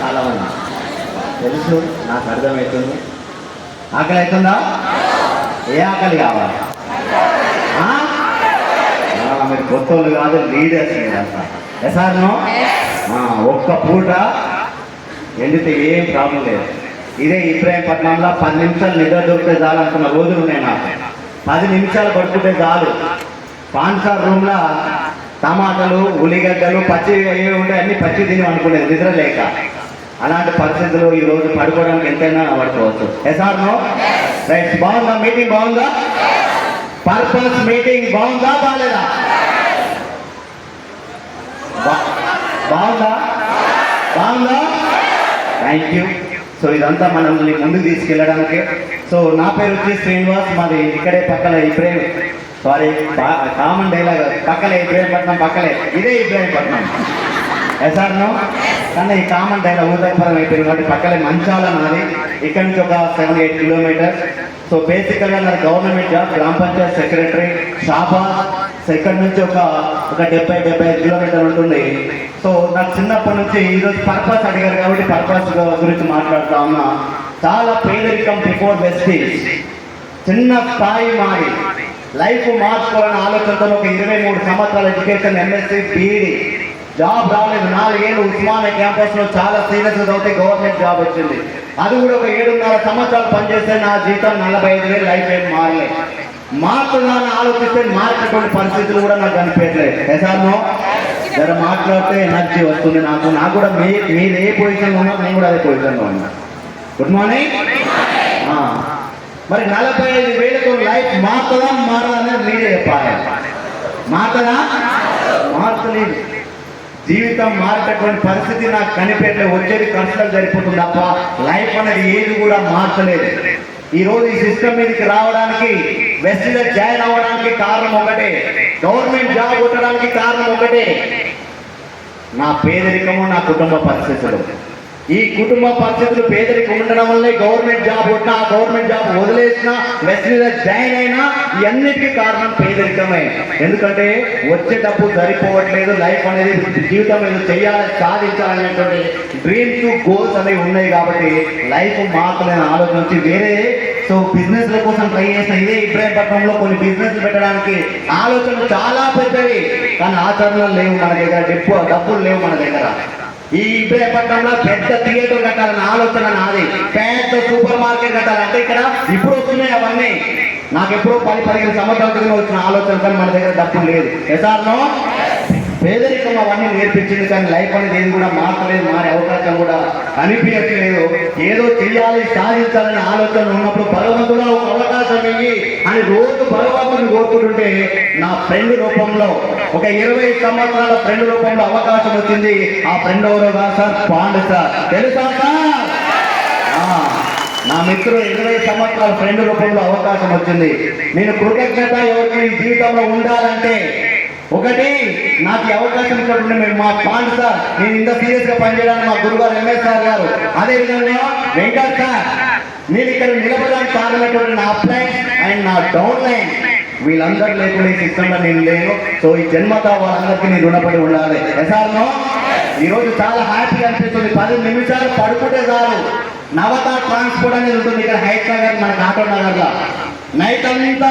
చాలా మంది తెలుసు, నాకు అర్థమవుతుంది. ఆకలి అవుతుందా? ఏ ఆకలి కావాలి? మీరు కొత్త వాళ్ళు కాదు, లీడర్స్ మీరు. ఎసార్నో ఒక్క పూట ఎండితే ఏం ప్రాబ్లం లేదు. ఇదే ఇబ్రాహీంపట్నంలో 10 నిమిషాలు నిద్ర దొరికితే చాలు అనుకున్న రోజులు ఉన్నాయి. నాకు 10 నిమిషాలు పడుకుంటే చాలు. పాన్సార్ రూమ్లో టమాటాలు, ఉల్లిగడ్డలు పచ్చి ఏవి ఉంటాయి, అన్ని పచ్చి తిని అనుకునేది నిద్ర లేక. అలాంటి పరిస్థితులు ఈ రోజు పడుకోవడానికి ఎంతైనా పడుకోవచ్చు. ఎసార్నో రైట్. బాగుందా మీటింగ్? బాగుందా? పర్పస్ మీటింగ్ బాగుందా? బాగాలేదా? బాగుందా? బాగుందా? Thank you. సో ఇదంతా మనల్ని ముందుకు తీసుకెళ్ళడానికి. సో నా పేరు వచ్చి శ్రీనివాస్, మాది ఇక్కడే పక్కన కామన్ డైలాగ్, పక్కలే ఇబ్రాహీంపట్నం, పక్కలే ఇదే ఇబ్రాహీంపట్నం. ఎసార్నో కానీ ఈ కామన్ డైలాగ్ ఊతకపరం అయిపోయింది కాబట్టి పక్కలే మంచాల నాది. ఇక్కడ నుంచి ఒక 7-8 కిలోమీటర్స్. సో బేసికల్గా నాకు గవర్నమెంట్ జాబ్, గ్రామ పంచాయత్ సెక్రటరీ, షాబాద్. సో ఇక్కడ నుంచి ఒక 70-75 కిలోమీటర్లు ఉంటుంది. సో నాకు చిన్నప్పటి నుంచి ఈరోజు పర్పస్ అడిగారు కాబట్టి పర్పస్ గురించి మాట్లాడుతా ఉన్నా. చాలా పేదరికం బిఫోర్ వెస్టీజ్, చిన్న స్థాయి మారి లైఫ్ మార్చుకోవాలని ఆలోచనతో ఒక 23 సంవత్సరాల ఎడ్యుకేషన్, ఎంఎస్సీ, బీఈడి, జాబ్ రాలేదు. 4 ఏళ్ళు ఉస్మానియా క్యాంపస్లో చాలా సీరియస్ అవుతే గవర్నమెంట్ జాబ్ వచ్చింది. అది కూడా ఒక 7.5 సంవత్సరాలు పనిచేస్తే నా జీతం 45,000. లైఫ్ ఏం మారలేదు. మారుతుందని ఆలోచిస్తే మారేటటువంటి పరిస్థితులు కూడా నాకు కనిపించలేదు. ఎసార్నో జర మాట్లాడితే ఎనర్జీ వస్తుంది నాకు కూడా. మీరు ఏ పొజిషన్లో ఉన్నారు, నేను కూడా అదే పొజిషన్లో ఉన్నా. Good morning. మరి 45,000తో లైఫ్ మారుతుందా మారదా అనేది మీరే చెప్పాలి. మారుతుందా? మారుతలేదు. జీవితం మారేటటువంటి పరిస్థితి నాకు కనిపెట్టలేదు. వచ్చేది ఖర్చులకు సరిపోతుంది తప్ప లైఫ్ అనేది ఏది కూడా మార్చలేదు. ఈరోజు ఈ సిస్టమ్ మీదకి రావడానికి, వెస్ట్లో జాయిన్ అవ్వడానికి కారణం ఒకటే, గవర్నమెంట్ జాబ్ కొట్టడానికి కారణం ఒకటే, నా పేదరికము, నా కుటుంబ పరిస్థితులు. ఈ కుటుంబ పరిస్థితులు, పేదరికం ఉండడం వల్లే గవర్నమెంట్ జాబ్ కొట్టినా, గవర్నమెంట్ జాబ్ వదిలేసినా, వెస్ట్లో జాయిన్ అయినా ఇవన్నిటికీ కారణం పేదరికమే. ఎందుకంటే వచ్చే డబ్బు సరిపోవట్లేదు. లైఫ్ అనేది, జీవితం ఏదో చెయ్యాలి, సాధించాలనేటువంటి డ్రీమ్స్, గోల్స్ అనేవి ఉన్నాయి కాబట్టి లైఫ్ మాత్రమే ఆలోచన వచ్చి వేరే బిజినెస్ల కోసం ట్రై చేసిన. ఇదే ఇబ్రాహీంపట్నంలో కొన్ని బిజినెస్లు పెట్టడానికి ఆలోచనలు చాలా పెద్దవి, కానీ ఆచరణలు లేవు మన దగ్గర, డబ్బులు లేవు మన దగ్గర. ఈ ఇబ్రాహీంపట్నంలో పెద్ద థియేటర్ కట్టాలన్న ఆలోచన నాది, పెద్ద సూపర్ మార్కెట్ కట్టాలంటే ఇక్కడ ఇప్పుడు వస్తున్నాయి అవన్నీ. నాకు ఎప్పుడో 10-15 సంవత్సరాల క్రితం వచ్చిన ఆలోచన, కానీ మన దగ్గర డబ్బులు లేదు. ఎసార్నో పేదరికం అవన్నీ నేర్పించింది, కానీ లైఫ్ అనేది ఏది కూడా మారలేదు, మారే అవకాశం కూడా కనిపించట్లేదు. ఏదో చెయ్యాలి, సాధించాలనే ఆలోచన ఉన్నప్పుడు భగవంతుడా ఒక అవకాశం ఇయ్యి అని రోజు భగవంతుని కోరుకుంటుంటే నా ఫ్రెండ్ రూపంలో, ఒక 20 సంవత్సరాల ఫ్రెండ్ రూపంలో అవకాశం వచ్చింది. ఆ ఫ్రెండ్ ఎవరోగా సార్, పాండు సార్. తెలుసా సార్? నా మిత్రుడు 20 సంవత్సరాల ఫ్రెండ్ రూపంలో అవకాశం వచ్చింది. నేను కృతజ్ఞత ఎవరికి జీవితంలో ఉండాలంటే, ఒకటి నాకు ఈ అవకాశం ఇచ్చినప్పుడు మేము మా పాండు సార్, నేను ఇంత సీరియస్గా పనిచేయడానికి మా గురుగారు ఎంఎస్ సార్ గారు, అదేవిధంగా వెంకట్ సార్, నేను ఇక్కడ నిలబడడానికి కారణమైనటువంటి నా అప్లైన్ అండ్ నా డౌన్ లైన్, వీళ్ళందరూ లేకుండా ఈ సిస్టంలో నేను లేను. సో ఈ జన్మతో వాళ్ళందరికీ నేను రుణపడి ఉండాలి. ఎసార్నో ఈరోజు చాలా హ్యాపీ అనిపిస్తుంది. 10 నిమిషాలు పడుకుంటే చాలు. నవత ట్రాన్స్పోర్ట్ అనేది ఉంటుంది ఇక్కడ హైట్ నగర్, మన ఆటో నగర్లో. నైట్ అంతా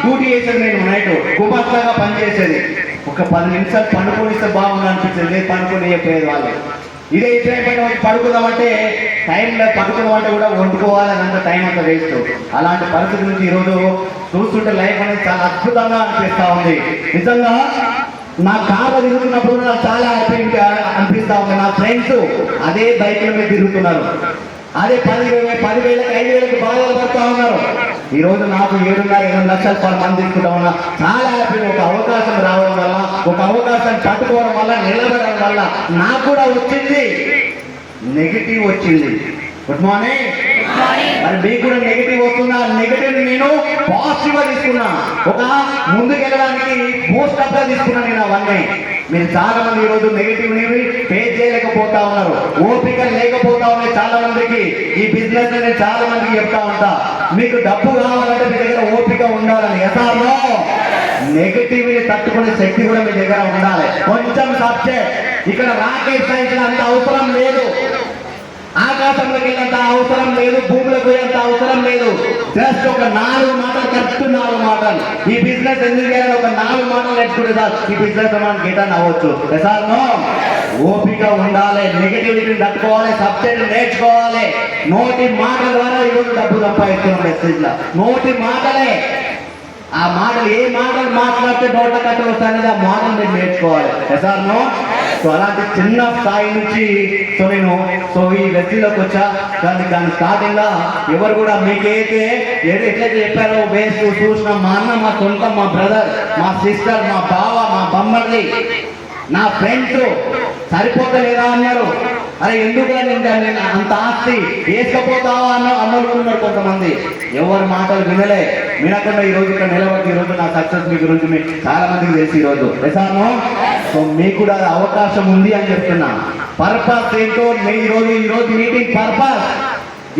డ్యూటీ చేసేది, నేను నైట్ కుబాట్లాగా పనిచేసేది. ఒక 10 నిమిషాలు పండుకొనిస్తే బాగుంది అనిపించేది, లేదు పడుకొని చెప్పేది వాళ్ళు. ఇదే ఇబ్రాహీంపట్నం పడుకుందామంటే టైంలో, పడుకుందామంటే కూడా వండుకోవాలని అంత టైం అంతా వేస్ట్. అలాంటి పరిస్థితి నుంచి ఈరోజు చూస్తుంటే లైఫ్ అనేది చాలా అద్భుతంగా అనిపిస్తూ ఉంది. నిజంగా నా కారు తిరుగుతున్నప్పుడు నాకు చాలా హ్యాపీగా అనిపిస్తూ ఉంది. నా ఫ్రెండ్స్ అదే బైక్ల మీద తిరుగుతున్నారు, అదే 10,000, 5,000కి బాధలు పడుతూ ఉన్నారు. ఈరోజు నాకు 7.5 లక్షలు పర్ మంది తీసుకుంటా ఉన్నా. చాలా హ్యాపీ. ఒక అవకాశం రావడం వల్ల, ఒక అవకాశం పట్టుకోవడం వల్ల, నిలబడడం వల్ల నాకు కూడా వచ్చింది, నెగిటివ్ వచ్చింది. Good morning. మరి మీకు కూడా నెగిటివ్ వస్తున్నా, నెగిటివ్ నేను పాజిటివ్ గా తీసుకున్నా. ఒక ముందుకెళ్ళడానికి బూస్ట్ అప్ గా తీసుకున్నా నేను అవన్నీ. మీరు చాలా మంది ఈరోజు నెగిటివ్ ఫేస్ చేయలేకపోతా ఉన్నారు, ఓపిక లేకపోతా ఉన్నాయి చాలా మందికి. ఈ బిజినెస్ నేను చాలా మందికి చెప్తా ఉంటా, మీకు డబ్బు కావాలంటే మీ దగ్గర ఓపిక ఉండాలని. ఎసార్నో నెగిటివ్ని తట్టుకునే శక్తి కూడా మీ దగ్గర ఉండాలి. కొంచెం సబ్జెక్ట్ ఇక్కడ రాకేష్ సైన్స్ అంత అవసరం లేదు. ఆకాశంలోకి వెళ్ళేంత అవసరం లేదు, భూమిలోకి పోయేంత అవసరం లేదు. జస్ట్ ఒక 4 మాటలు, కరెక్ట్ 4 మాటలు. ఈ బిజినెస్ ఎందుకు చేయాలి? ఒక 4 మాటలు నేర్చుకుంటే సార్ ఈ బిజినెస్ మనం గిటాన్ అవ్వచ్చు. సార్ నో, ఓపిక ఉండాలి, నెగిటివిటీని తట్టుకోవాలి, సబ్జెక్ట్ నేర్చుకోవాలి. నోటి మాటల ద్వారా ఈరోజు డబ్బు సంపాదిస్తున్నాం మెసేజ్ లో. నోటి మాటలే, ఆ మాటలు ఏ మాటలు మాట్లాడితే నోట్ల కట్టలు వస్తాయనేది ఆ మాటలు మీరు నేర్చుకోవాలి. Sir no. సో అలాంటి చిన్న స్థాయి నుంచి నేను ఈ వ్యక్తిలోకి వచ్చా. దాని స్టార్టింగ్ గా ఎవరు కూడా మీకైతే ఎట్లయితే చెప్పారో వేస్ట్ చూసిన మా అన్న, మా సొంతం, మా బ్రదర్, మా సిస్టర్, మా బావ, మా బొమ్మర్ది, నా ఫ్రెండ్స్ సరిపోతలేదా అన్నారు. అరే ఎందుకు అంత ఆస్తి వేసుకపోతావా అన్నోళ్ళు ఉన్నారు కొంతమంది. ఎవరి మాటలు వినకుండా ఈరోజు ఇక్కడ నిలబడి ఈరోజు నా సక్సెస్ మీ గురించి మీకు చాలా మందికి తెలిసి ఈరోజు వేసాను. సో మీకు కూడా అవకాశం ఉంది అని చెప్తున్నా. పర్పస్ ఏంటో ఈరోజు మీటింగ్ పర్పస్,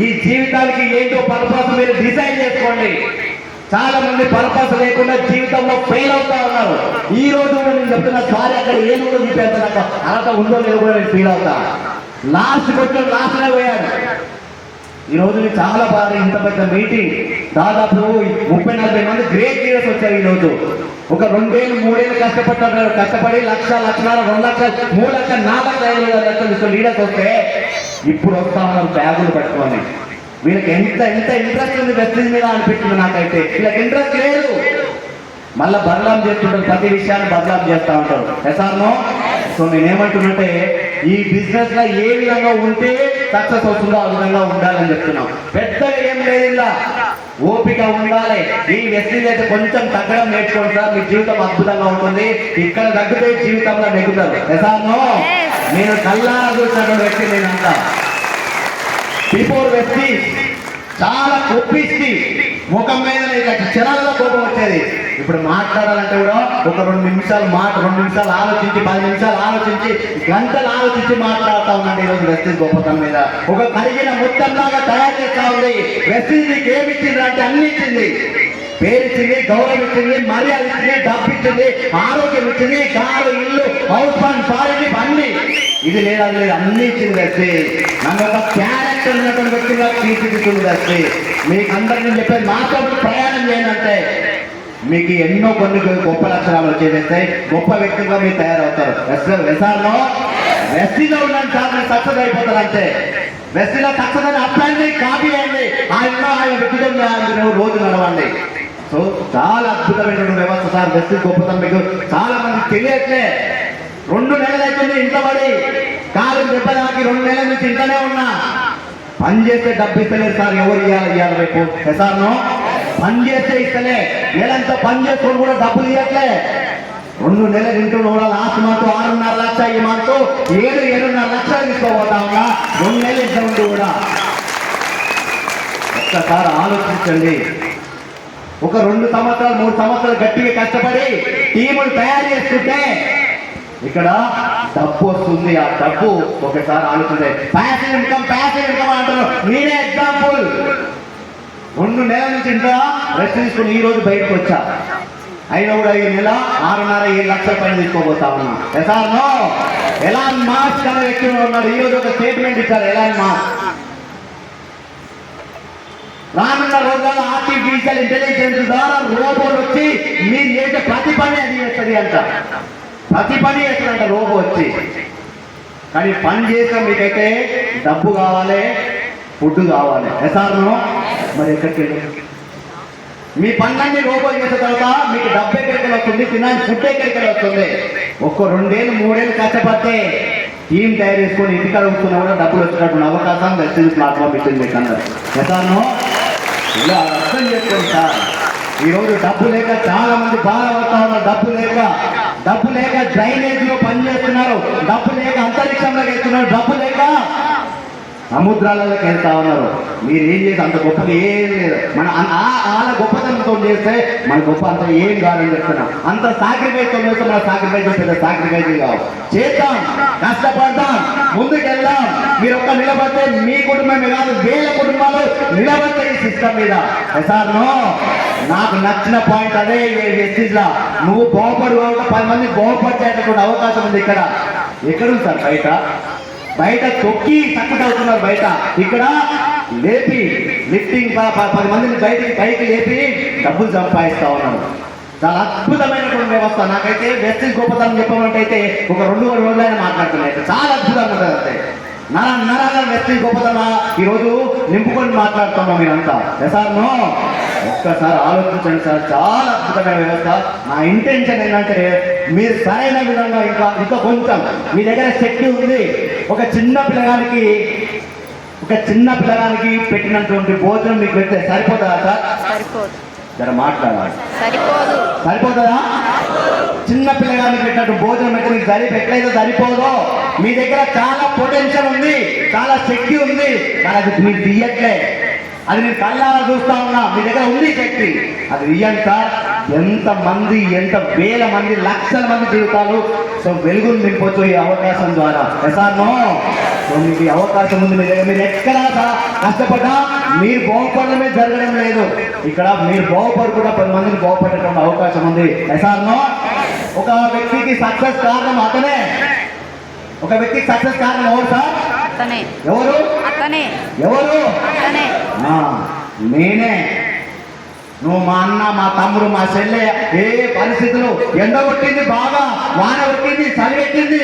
ఈ జీవితానికి ఏంటో పర్పస్ మీరు డిసైడ్ చేసుకోండి. చాలా మంది పర్పస్ లేకుండా జీవితంలో ఫెయిల్ అవుతా ఉన్నారు. ఈ రోజు నేను చెప్తున్నా, సారీ అక్కడ ఏం కూడా చూపేస్తా, నాకు అర్హత ఉందో లేదో కూడా నేను ఫీల్ అవుతా. లాస్ట్ కొంచెం లాస్ట్నే పోయాడు. ఈ రోజు చాలా బాగా ఇంత పెద్ద మీటింగ్, దాదాపు 30-40 మంది గ్రేట్ లీడర్స్ వచ్చారు. ఈ రోజు ఒక 2 ఏళ్ళు 3 ఏళ్ళు కష్టపడి 1 లక్ష, 1.5 లక్షలు, 2 లక్షలు, 3 లక్షలు, 4 లక్షలు లీడర్స్ వస్తే ఇప్పుడు వస్తా ఉన్నారు బ్యాగులు పట్టుకొని. వీళ్ళకి ఎంత ఇంట్రెస్ట్ ఉంది వెస్టిండీస్ మీద అనిపిస్తుంది నాకైతే. వీళ్ళకి ఇంట్రెస్ట్ లేదు, మళ్ళీ బదలాం చేస్తుంటారు, ప్రతి విషయాన్ని బదలాం చేస్తూ ఉంటారు. ఎసార్నో. సో నేనేమంటున్నట్టే, ఈ బిజినెస్ లో ఏ విధంగా ఉంటే సక్సెస్ అవుతుందో ఆ విధంగా ఉండాలని చెప్తున్నాం. పెద్దగా ఏం లేదు, ఇలా ఓపిక ఉండాలి. ఈ వ్యక్తి అయితే కొంచెం తగ్గడం నేర్చుకోండి సార్, మీ జీవితం అద్భుతంగా ఉంటుంది. ఇక్కడ తగ్గితే జీవితంలో నెగ్గుతారు. ఎసార్నో. నేను కల్లారా చూసినటువంటి వ్యక్తి నేనంతా. బిఫోర్ వ్యక్తి చాలా కొప్పిస్తే ముఖం మీద ఇట్లా క్షణాలలో కోపం వచ్చేది. ఇప్పుడు మాట్లాడాలంటే కూడా ఒక 2 నిమిషాలు 2 నిమిషాలు ఆలోచించి, 10 నిమిషాలు ఆలోచించి, గంటలు ఆలోచించి మాట్లాడుతూ ఉన్నాడు. ఈరోజు వెస్టీజ్ గొప్పతనం మీద ఒక కరిగిన మొత్తంలాగా తయారు చేస్తా ఉంది. వెస్టీజ్ నీకు ఏమి ఇచ్చింది అంటే అన్ని ఇచ్చింది. పేరు ఇచ్చింది, గౌరవం ఇచ్చింది, మర్యాద ఇచ్చింది, డబ్బు ఇచ్చింది, ఆరోగ్యం ఇచ్చింది, కారు, ఇల్లు, హౌస్ ఫండ్, ఫారెన్ అన్ని. ఇది లేదు, అది లేదు, అన్ని ఇచ్చింది వెస్టీజ్. నన్ను ఒక క్యారెక్టర్ ఉన్నటువంటి వ్యక్తిగా తీర్చిదిద్దుతుంది వెస్టీజ్. మీకు అందరినీ చెప్పేది, మాతో ప్రయాణం చేయాలంటే మీకు ఎన్నో కొన్ని గొప్ప లక్షణాలు వచ్చేసేస్తాయి. గొప్ప వ్యక్తిగా మీరు తయారవుతారు. వెస్టీలో ఉన్నాను సార్, మీరు సక్సెస్ అయిపోతారు అంతే. వెస్టీలో సక్సెస్ అని అప్లైంది, కాపీ అయింది, ఆయన వ్యక్తిత్వం రోజు నడవండి. సో చాలా అద్భుతమైన వ్యవస్థ సార్ వెస్టీ గొప్పతనం. మీకు చాలా మంది తెలియట్లే. 2 నెలలు అవుతుంది ఇంట్లో పడి, కాలు దెబ్బలాకి 2 నెలల నుంచి ఇంట్లోనే ఉన్నా. పని చేస్తే డబ్బు ఇస్తలేదు సార్, ఎవరు ఇవ్వాలి రేపు? సార్ను పని చేస్తే ఇస్తలే, నెలంతా పని చేసుకొని కూడా డబ్బులు ఇవ్వట్లే. 2 నెలలు ఇంట్లో కూడా లాస్ట్ మంత్ 6.5 లక్షలు, ఈ మంత్ 7.5 లక్షలు తీసుకోబోతా ఉన్నా. 2 నెలలు ఇంట్లో ఉండి కూడా ఒక్కసారి ఆలోచించండి. ఒక 2 సంవత్సరాలు 3 సంవత్సరాలు గట్టిగా కష్టపడి టీములు తయారు చేసుకుంటే ఇక్కడ డబ్బు వస్తుంది. ఆ డబ్బు ఒకసారి ఆలోచించే. ప్యాసివ్ ఇన్కమ్ అంటారు. నేనే ఎగ్జాంపుల్. 2 నెలల నుంచి ఇంట్లో రెస్ట్ తీసుకుని ఈ రోజు బయటకు వచ్చా. అయినా కూడా ఈ నెల 6.5-7 లక్షల పైన తీసుకోబోతా ఉన్నా. ఎసార్నో. ఎలాన్ మాస్క్ అనే వ్యక్తి ఉన్నాడు. ఈ రోజు ఒక స్టేట్మెంట్ ఇచ్చారు ఎలాన్ మాస్క్. రానున్న రోజుల్లో ఆర్టిఫిషియల్ ఇంటెలిజెన్స్ ద్వారా రోబోట్ వచ్చి మీరు చేసే ప్రతి పని అది చేస్తుంది అంట. ప్రతి పని చేస్తుందంట రోబో వచ్చి. కానీ పని చేసిన మీకైతే డబ్బు కావాలి, ఫుడ్ కావాలి. ఎసార్నో. మరి ఎక్కడికి వెళ్ళి మీ పనులన్నీ రోబో చేసిన తర్వాత మీకు డబ్బు ఎక్కడికి వస్తుంది, తినడానికి ఫుడ్ ఎక్కడికి వస్తుంది? 1 2 ఏళ్ళు 3 ఏళ్ళు కష్టపడితే టీం తయారు చేసుకొని ఇంటికాడ వస్తున్నా కూడా డబ్బులు వచ్చినటువంటి అవకాశం వెస్టీజ్ ప్లాట్ఫామ్ ఇచ్చింది మీకు అందరూ. ఎసార్నో. ఇలా అర్థం చేసుకోండి సార్. ఈరోజు డబ్బు లేక చాలా మంది బాధపడతా ఉన్నారు. డబ్బు లేక డ్రైనేజ్ లో పనిచేస్తున్నారు, డబ్బు లేక అంతరిక్షంలోకి వెళ్తున్నారు, డబ్బు లేక సముద్రాలలోకి వెళ్తా ఉన్నారు. మీరు ఏం చేసి అంత గొప్పగా ఏం లేదు. మన వాళ్ళ గొప్పతనంతో చేస్తే మన గొప్ప అంత ఏం కాదని చెప్తున్నా. అంత సాక్రిఫైస్ తో చేస్తే మన సాక్రిఫైస్ పెద్ద సాక్రిఫైస్ కావు. చేద్దాం, కష్టపడదాం, ముందుకెళ్దాం. మీరు ఒక్క నిలబడితే మీ కుటుంబమే కాదు, వేల కుటుంబాలు నిలబడతాయి ఈ సిస్టమ్ మీద. ఎసార్నో. నాకు నచ్చిన పాయింట్ అదే. వెస్టీజ్లా నువ్వు బాగుపడు, 10 మంది బాగుపడేటటువంటి అవకాశం ఉంది ఇక్కడ. ఎక్కడుంది సార్ బయట? బయట తొక్కి సక్సెస్ అవుతున్నారు. బయట ఇక్కడ లేపి లిఫ్టింగ్ 10 మందిని బయటికి పైకి లేపి డబ్బులు సంపాదిస్తా ఉన్నారు. చాలా అద్భుతమైనటువంటి వ్యవస్థ. నాకైతే వెస్టీజ్ గొప్పతనం చెప్పమంటే అయితే ఒక 2 రోజులైనా మాట్లాడుతున్నాయి. చాలా అద్భుతంగా ఉంటుంది. అంతే నరాల వెస్టీజ్ గొప్పతనం ఈరోజు నింపుకొని మాట్లాడుతున్నాం మీరంతా. ఎసార్నో ఒక్కసారి ఆలోచించండి సార్. చాలా అద్భుతమైన వ్యవస్థ. నా ఇంటెన్షన్ ఏంటంటే మీరు సరైన విధంగా ఇంకా కొంచెం మీ దగ్గర శక్తి ఉంది. ఒక చిన్న పిల్లగానికి పెట్టినటువంటి భోజనం మీకు పెడితే సరిపోతుందా సార్? సరిపోదు. జర మాట్లాడాలి. సరిపోతుందా? చిన్న పిల్లగానికి పెట్టినట్టు భోజనం అయితే మీకు ఎట్లయితే సరిపోదో. మీ దగ్గర చాలా పొటెన్షియల్ ఉంది, చాలా శక్తి ఉంది, కానీ అది మీరు తీయట్లే. అది నేను కళ్ళారా చూస్తా ఉన్నా. మీ దగ్గర ఉంది శక్తి, అది ఇయ్యండి సార్. ఎంత వేల మంది లక్షల మంది జీవితాలు సో వెలుగును నింపొచ్చు ఈ అవకాశం ద్వారా. ఎసార్నో సో మీకు ఈ అవకాశం ఉంది మీ దగ్గర. మీరు ఎక్కడ కష్టపడ్డా మీరు బాగుపడమే జరగడం లేదు. ఇక్కడ మీరు బాగుపడకుండా 10 మందిని బాగుపడేటువంటి అవకాశం ఉంది. ఎసార్నో ఒక వ్యక్తికి సక్సెస్ కారణం అతనే. ఒక వ్యక్తికి సక్సెస్ కారణం ఎవరు సార్? ఎవరు? నేనే. నువ్వు మా అన్న, మా తమ్ముడు, మా చెల్లె ఏ పరిస్థితులు ఎండ కొట్టింది, బాగా వాన కొట్టింది, చలి పెట్టింది,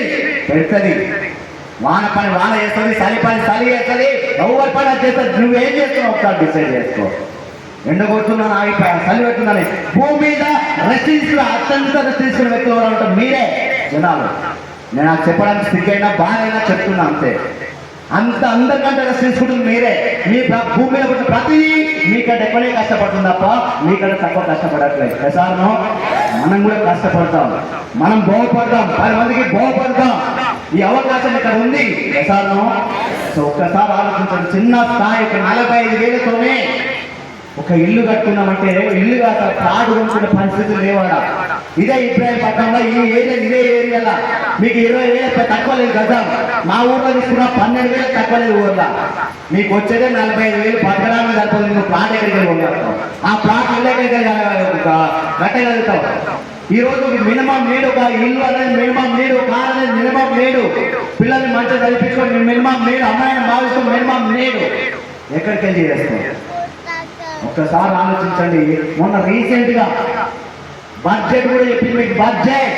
పెడుతుంది. వాన పని వాన చేస్తుంది, చలి పని చలి చేస్తుంది, ఎవరి పని అది చేస్తుంది. నువ్వేం చేస్తున్నావు ఒకసారి డిసైడ్ చేసుకో. ఎండ కొడుతున్నాను, ఆగిపోయా, చలి పెడుతున్నాను. భూమి మీద అత్యంత రెస్ట్రిక్షన్ వ్యక్తులు ఉంటారు మీరే జనాలు. నేను నాకు చెప్పడానికి స్థితికైనా బాగా చెప్తున్నా. అంతే, అందరికంటే తీసుకుంటుంది మీరే. మీ భూమి మీద పుట్టిన ప్రతి మీకంటే ఎక్కువనే కష్టపడుతుంది తప్ప మీకంటే తక్కువ కష్టపడట్లేదు. ఎసార్నో మనం కూడా కష్టపడతాం, మనం బాగుపడతాం, 10 మందికి బాగుపడతాం. ఈ అవకాశం ఇక్కడ ఉంది. ఎసార్నో సో ఒక్కసారి ఆలోచించండి. చిన్న స్థాయి 45,000తోనే ఒక ఇల్లు కట్టుకున్నామంటే ఇల్లు కాక కాడు కొనుక్కునే పరిస్థితులు లేవాడా. ఇదే ఇబ్రాహీంపట్నంలో ఇదే ఏరియాలో మీకు 20,000 తక్కువ లేదు గజం. మా ఊర్లో తీసుకున్న 12,000 తక్కువ లేదు ఊర్లో. మీకు వచ్చేదే 45,000 బతకడానికి సరిపోతుంది. నువ్వు ప్లాట్ ఎక్కడికి కొనుక్కుంటావు, ఆ ప్లాట్ ఇల్లు కట్టగలుగుతావు. ఈ రోజు మినిమం నీడు, ఒక ఇల్లు అనేది మినిమం నీడు, కార్ అనేది మినిమం నీడు, పిల్లల్ని మంచిగా చదివించుకొని మినిమం నీడు, అమ్మాయిని భావిస్తూ మినిమం నీడు. ఎక్కడికి వెళ్ళి చేస్తావు? ఒక్కసారి ఆలోచించండి. మొన్న రీసెంట్ గా బడ్జెట్ కూడా చెప్పింది మీకు. బడ్జెట్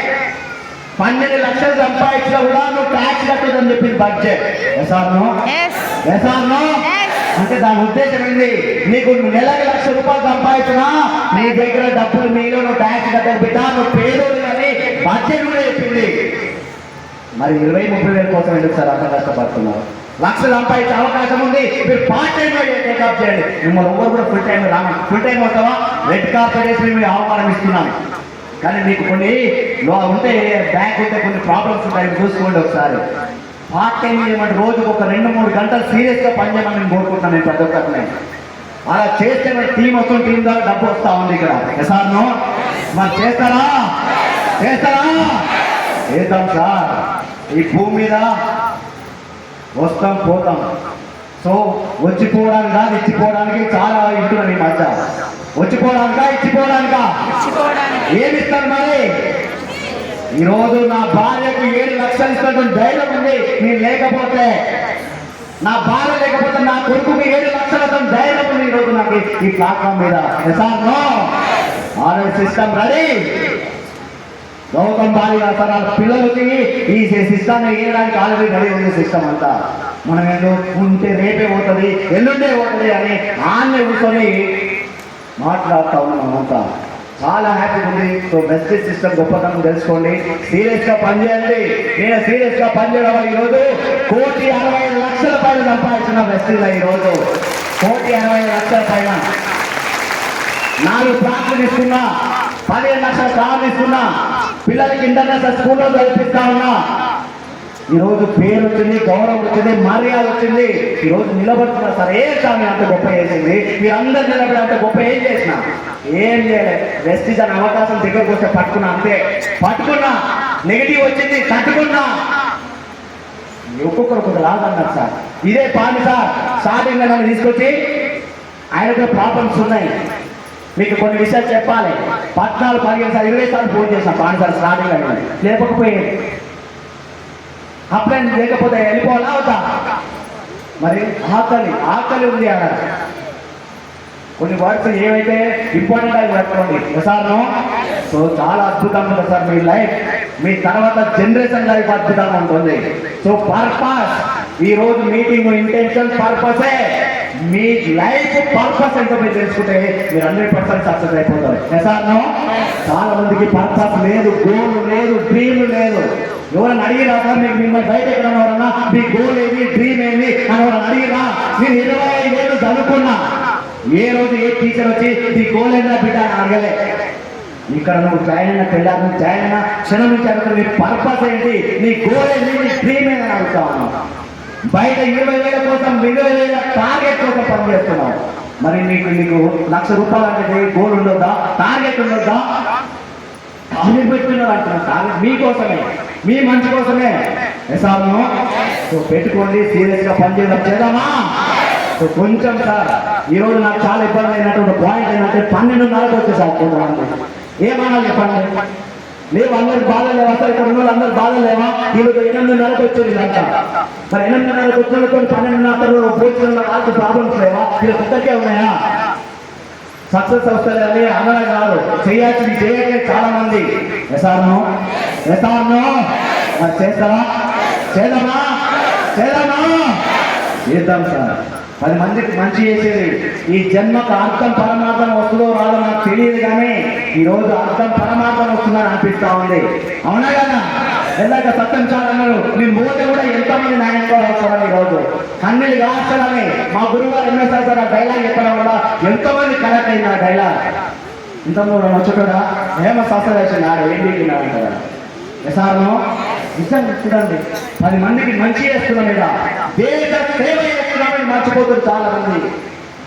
12 లక్షలు సంపాదించినా కూడా నువ్వు ట్యాక్స్ కట్టదని చెప్పింది బడ్జెట్. ఎసార్నో అంటే దాని ఉద్దేశం ఏంది? నీకు నెలకి ₹1,00,000 సంపాదించినా నీ దగ్గర డబ్బులు మీలో నువ్వు ట్యాక్స్ కట్టని బిడ్డ, నువ్వు పేదోడు అని బడ్జెట్ కూడా చెప్పింది. మరి 20-30 వేల కోసం ఎందుకు సార్ అంత కష్టపడుతున్నారు? 1,00,000 సంపాదించే అవకాశం ఉంది. మీరు పార్ట్ టైం టేకప్ చేయండి. మిమ్మల్ని ఎవరు కూడా ఫుల్ టైం రాను. ఫుల్ టైం వస్తావా? రెడ్ కార్పెట్ వేసి మేము ఆహ్వానం ఇస్తున్నాం. కానీ మీకు కొన్ని ఉంటే బ్యాంక్ ఉంటే కొన్ని ప్రాబ్లమ్స్ ఉంటాయి, చూసుకోండి ఒకసారి. పార్ట్ టైం ఏమంటే రోజుకు ఒక 2-3 గంటలు సీరియస్గా పనిచేయమని నేను కోరుకుంటున్నాను. నేను ప్రతి ఒక్కరిని అలా చేస్తే టీం వస్తుంది, టీం ద్వారా డబ్బు వస్తూ ఉంది ఇక్కడ. ఎసార్నో మరి చేస్తారా? చేద్దాం సార్. ఈ భూమి మీద వస్తాం పోతాం. సో వచ్చిపోవడానికి కాదు, ఇచ్చిపోవడానికి చాలా ఇంటున్నాను ఈ మధ్య. వచ్చిపోవడానికా ఇచ్చిపోవడానికా? ఏమిస్తాను మరి? ఈరోజు నా భార్యకు 7 లక్షలు ఇస్తున్నటువంటి ధైర్యం ఉంది. నేను లేకపోతే, నా భార్య లేకపోతే నా కొడుకుకి 7 లక్షల ధైర్యం ఉంది ఈరోజు నాకు ఈ ప్లాట్ఫామ్ మీద. ఎసార్నో system ready. Gautam Bali sir వాళ్ళ పిల్లలకి ఈ సిస్టాన్ని వేయడానికి ఆల్రెడీ రెడీ ఉంది సిస్టమ్ అంతా. మనం ఏదో ఉంటే రేపే పోతుంది, ఎల్లుండే పోతుంది అని ఆన్నే కూర్చొని మాట్లాడుతూ ఉన్నాం అంతా. చాలా హ్యాపీగా ఉంది. సో బెస్ట్ సిస్టమ్ గొప్పతనం తెలుసుకోండి, సీరియస్గా పనిచేయండి. నేను సీరియస్గా పనిచేయడం వల్ల ఈరోజు ₹1,60,00,000 పైన సంపాదించిన బెస్టీలో ఈరోజు ₹1,60,00,000 పైన 4 ప్లాట్లు తీసుకున్నా, 15 లక్షల కార్లు తీసుకున్నా, పిల్లలకి ఇంటర్నేషనల్ స్కూల్లో చదివిస్తా ఉన్నా. ఈరోజు పేరు వచ్చింది, గౌరవం వచ్చింది, మర్యాద వచ్చింది. ఈరోజు నిలబడుతున్నా సార్. ఏం సార్ అంత గొప్ప చేసింది? మీరందరూ నిలబడి అంత గొప్ప ఏం చేసిన? ఏం చేయలేదు. వెస్టీజ్ అనే అవకాశం దగ్గరకు వస్తే పట్టుకున్నా, అంతే. పట్టుకున్నా, నెగిటివ్ వచ్చింది, తట్టుకున్నా. ఒక్కొక్కరు లాగన్నారు సార్. ఇదే పాని సార్ స్టార్టింగ్ నన్ను తీసుకొచ్చి ఆయనకు ప్రాబ్లమ్స్ ఉన్నాయి, మీకు కొన్ని విషయాలు చెప్పాలి. 14, 15 సార్లు 20 సార్లు ఫోన్ చేసిన పాని సార్ స్టార్టింగ్ అని లేకపోయేది. అప్లైన్ లేకపోతే వెళ్ళిపోవాలా అవుతా మరి ఆకలి ఉంది అక్కడ కొన్ని వర్డ్స్ ఏవైతే ఇంపార్టెంట్ అవి పెట్టుకోండి సార్ సో చాలా అద్భుతంగా ఉంటుంది సార్ మీ లైఫ్ మీ తర్వాత జనరేషన్ లైఫ్ అద్భుతంగా ఉంటుంది సో పర్పస్ ఈ రోజు మీటింగ్ ఇంటెన్షన్ పర్పసే మీ లైఫ్ పర్పస్ ఎంతో మీరు తెలుసుకుంటే మీరు 100% సక్సెస్ అయిపోతారు సార్ చాలా మందికి పర్పస్ లేదు గోల్ లేదు డ్రీమ్ లేదు ఎవరైనా అడిగిరా సార్ మీకు మిమ్మల్ని బయట ఎక్కడ ఎవరన్నా మీ గోల్ ఏది డ్రీమ్ ఏది అని ఎవరైనా అడిగిరా నేను 25 ఏళ్ళు చదువుకున్నా ఏ రోజు ఏ టీచర్ వచ్చి నీ గోల్ ఏదా బిడ్డ అని అడగలే ఇక్కడ నువ్వు జాయిన్ అయిన పిల్లలు జాయిన్ అయిన క్షణం నుంచి అడుగుతున్న నీ పర్పస్ ఏంటి నీ గోల్ ఏంటి నీ డ్రీమ్ ఏదని అడుగుతా ఉన్నావు బయట 20,000 కోసం 20,000 టార్గెట్ కోసం పనిచేస్తున్నావు మరి నీకు ₹1,00,000 అంటే గోల్ ఉండొద్దా టార్గెట్ ఉండొద్దా టార్గెట్ పెట్టుకున్నారు అంటున్నా టార్గెట్ మీకోసమే మీ మంచి కోసమే ఎసాను సో పెట్టుకోండి సీరియస్గా పనిచేయడం చేద్దామా సో కొంచెం సార్ ఈరోజు నాకు చాలా ఇబ్బంది అయినటువంటి పాయింట్ ఏంటంటే 12:30కి వచ్చేసారు కొంతమంది ఏమన్నా చెప్పండి లేవు అందరికి బాధ లేవా సార్ ఇక్కడ ఉన్న అందరు బాధ లేవా ఈరోజు 8:30కి వచ్చేది ఇదంతా మరి 8:30కి వచ్చినతో 12:30 పోలీసులు వాళ్ళకి ప్రాబ్లమ్స్ లేవా వీళ్ళకి ఒక్కరికే ఉన్నాయా సక్సెస్ వస్తలేదని అనడం కాదు చేయాల్సింది చేయట్లేదు చాలా మంది ఎసార్ను మరి చేస్తారా చేద్దామా చేద్దాం సార్ 10 మందికి మంచి చేసేది ఈ జన్మకు అర్థం పరమార్థం వస్తుందో రాదో నాకు తెలియదు కానీ ఈరోజు అర్థం పరమార్థం వస్తుందని అనిపిస్తా ఉంది అవునా కదా ఎందాక సత్యం సార్ అన్నారు మీ మూట కూడా ఎంతమంది నాయకులు వస్తారని ఈరోజు కన్నీళ్ళు కాస్తారని మా గురువు గారు ఎన్నోసారి సార్ ఆ డైలాగ్ చెప్పడం వల్ల ఎంతోమంది కరెక్ట్ అయింది ఆ డైలాగ్ ఇంతమంది వచ్చేటోడా ఏమో సస్త వేసింది ఆడ ఏం దిగినాడు కదా సార్ను నిజంగా చూడండి 10 మందికి మంచి చేస్తున్నాం ఇలా దేశ సేవ చేస్తున్నామని మర్చిపోతుంది చాలా మంది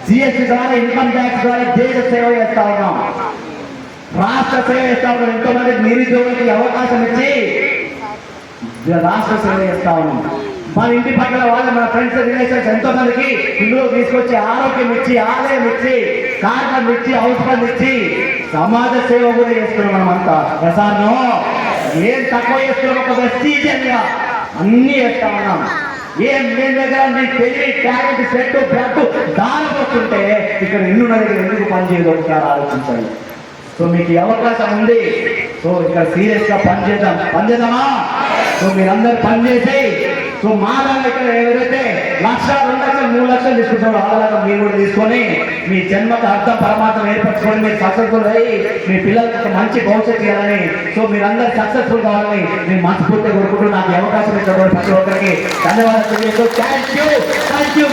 జిఎస్టీ ద్వారా ఇన్కమ్ ట్యాక్స్ ద్వారా దేశ సేవ చేస్తా ఉన్నాం రాష్ట్ర సేవ చేస్తా ఉన్నాం ఎంతో మందికి నిరుద్యోగులకి అవకాశం ఇచ్చి రాష్ట్ర సేవ చేస్తా ఉన్నాం మన ఇంటి పక్కన వాళ్ళు మన ఫ్రెండ్స్ రిలేషన్స్ ఎంతో మందికి ఇందులో తీసుకొచ్చి ఆరోగ్యం ఇచ్చి ఆదాయం ఇచ్చి కార్యం ఇచ్చి అవసరం ఇచ్చి సమాజ సేవ కూడా చేస్తున్నాం మనం అంతా ప్రసాదం ఏం తక్కువ చేస్తున్నాం ఒక వెస్టీజియన్గా అన్ని చేస్తా ఉన్నాం ఏం నేను దగ్గర నీ పెళ్లి క్యారెట్ సెట్ బ్యాట్ దానికి వస్తుంటే ఇక్కడ ఇల్లున్న దగ్గర ఎందుకు పనిచేయదు ఒకసారి ఆలోచించండి సో మీకు అవకాశం ఉంది సో ఇక్కడ సీరియస్గా పనిచేద్దామా సో మీరందరూ పనిచేసి సో మా దాని ఇక్కడ ఎవరైతే 1,00,000, 2,00,000, 3,00,000 తీసుకుంటారో అలాగా మీరు కూడా తీసుకొని మీ జన్మకు అర్థం పరమాత్మ ఏర్పరచుకొని మీరు సక్సెస్ఫుల్ అయ్యి మీ పిల్లలకి ఒక మంచి భవిష్యత్తు ఇవ్వాలని సో మీరందరూ సక్సెస్ఫుల్ కావాలని నేను మనస్ఫూర్తిగా కోరుకుంటూ నాకు అవకాశం ఇచ్చినటువంటి ప్రతి ఒక్కరికి ధన్యవాదాలు తెలియజేస్తూ థ్యాంక్ యూ